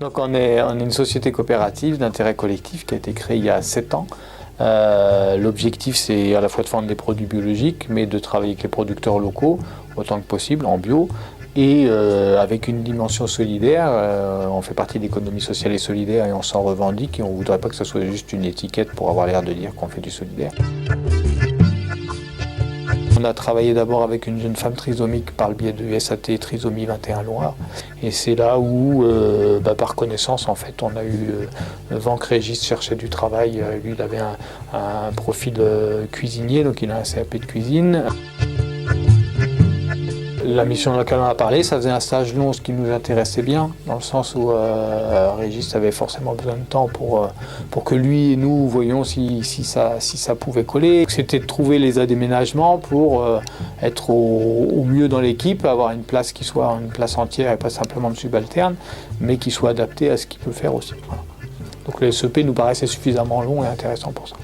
Donc on est une société coopérative d'intérêt collectif qui a été créée il y a 7 ans. L'objectif, c'est à la fois de vendre des produits biologiques, mais de travailler avec les producteurs locaux autant que possible en bio. Et avec une dimension solidaire, on fait partie de l'économie sociale et solidaire et on s'en revendique et on ne voudrait pas que ce soit juste une étiquette pour avoir l'air de dire qu'on fait du solidaire. On a travaillé d'abord avec une jeune femme trisomique par le biais de SAT Trisomie 21 Loire. Et c'est là où, par connaissance, en fait, on a eu vent que Régis cherchait du travail. Lui, il avait un profil cuisinier, donc il a un CAP de cuisine. La mission de laquelle on a parlé, ça faisait un stage long, ce qui nous intéressait bien, dans le sens où Régis avait forcément besoin de temps pour que lui et nous voyions si ça pouvait coller. C'était de trouver les déménagements pour être au mieux dans l'équipe, avoir une place qui soit une place entière et pas simplement de subalterne, mais qui soit adaptée à ce qu'il peut faire aussi. Voilà. Donc le SEP nous paraissait suffisamment long et intéressant pour ça.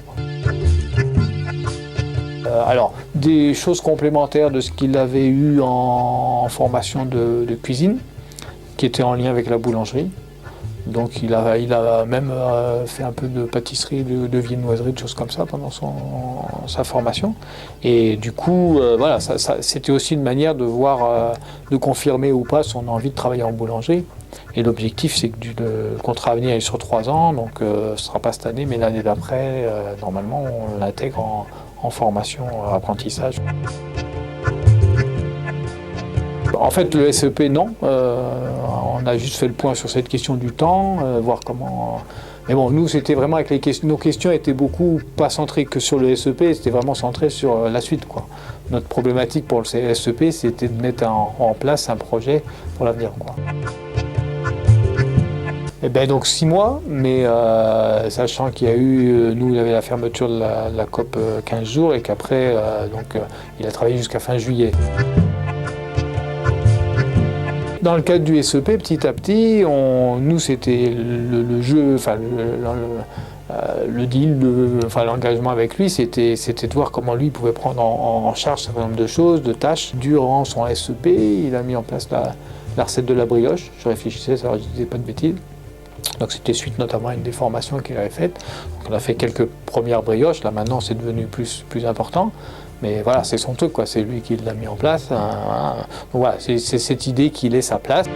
Alors, des choses complémentaires de ce qu'il avait eu en formation de cuisine, qui était en lien avec la boulangerie. Donc il a même fait un peu de pâtisserie, de viennoiserie, de choses comme ça pendant sa formation. Et du coup, voilà, c'était aussi une manière de voir, de confirmer ou pas son envie de travailler en boulangerie. Et l'objectif, c'est que le contrat à venir est sur 3 ans, donc ce ne sera pas cette année, mais l'année d'après, normalement, on l'intègre en formation, apprentissage. En fait, le SEP, non. On a juste fait le point sur cette question du temps, voir comment... Mais bon, nous, c'était vraiment avec nos questions étaient beaucoup pas centrées que sur le SEP, c'était vraiment centré sur la suite, quoi. Notre problématique pour le SEP, c'était de mettre en place un projet pour l'avenir, quoi. Et ben donc 6 mois, mais sachant qu'il y a eu, nous il avait la fermeture de la COP 15 jours et qu'après il a travaillé jusqu'à fin juillet. Dans le cadre du SEP, petit à petit, nous c'était le jeu, enfin le deal, l'engagement avec lui, c'était de voir comment lui pouvait prendre en charge un certain nombre de choses, de tâches. Durant son SEP, il a mis en place la recette de la brioche. Je réfléchissais, ça, je disais pas de bêtises. Donc c'était suite notamment à une des formations qu'il avait faites. Donc on a fait quelques premières brioches, là maintenant c'est devenu plus important. Mais voilà, c'est son truc, quoi. C'est lui qui l'a mis en place. Donc voilà, c'est cette idée qu'il ait sa place.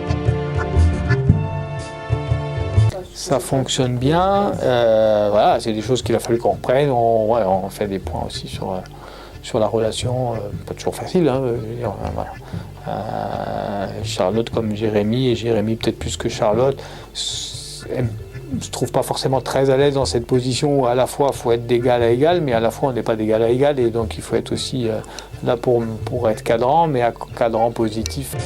Ça fonctionne bien. Voilà, c'est des choses qu'il a fallu qu'on reprenne. On fait des points aussi sur la relation, pas toujours facile, hein, je veux dire, voilà. Charlotte comme Jérémy, et Jérémy peut-être plus que Charlotte, elle ne se trouve pas forcément très à l'aise dans cette position où à la fois il faut être d'égal à égal, mais à la fois on n'est pas d'égal à égal, et donc il faut être aussi là pour être cadrant, mais cadrant positif.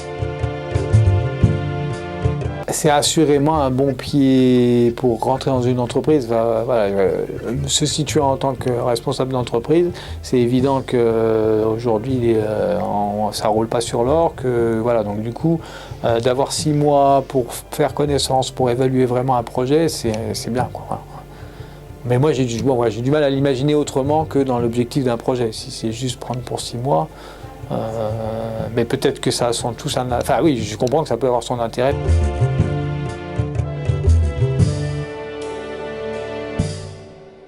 C'est assurément un bon pied pour rentrer dans une entreprise. Voilà, se situer en tant que responsable d'entreprise, c'est évident qu'aujourd'hui ça roule pas sur l'or. Voilà, donc du coup, d'avoir 6 mois pour faire connaissance, pour évaluer vraiment un projet, c'est bien, quoi. Mais moi j'ai du mal à l'imaginer autrement que dans l'objectif d'un projet. Si c'est juste prendre pour 6 mois, mais peut-être que ça a enfin oui, je comprends que ça peut avoir son intérêt.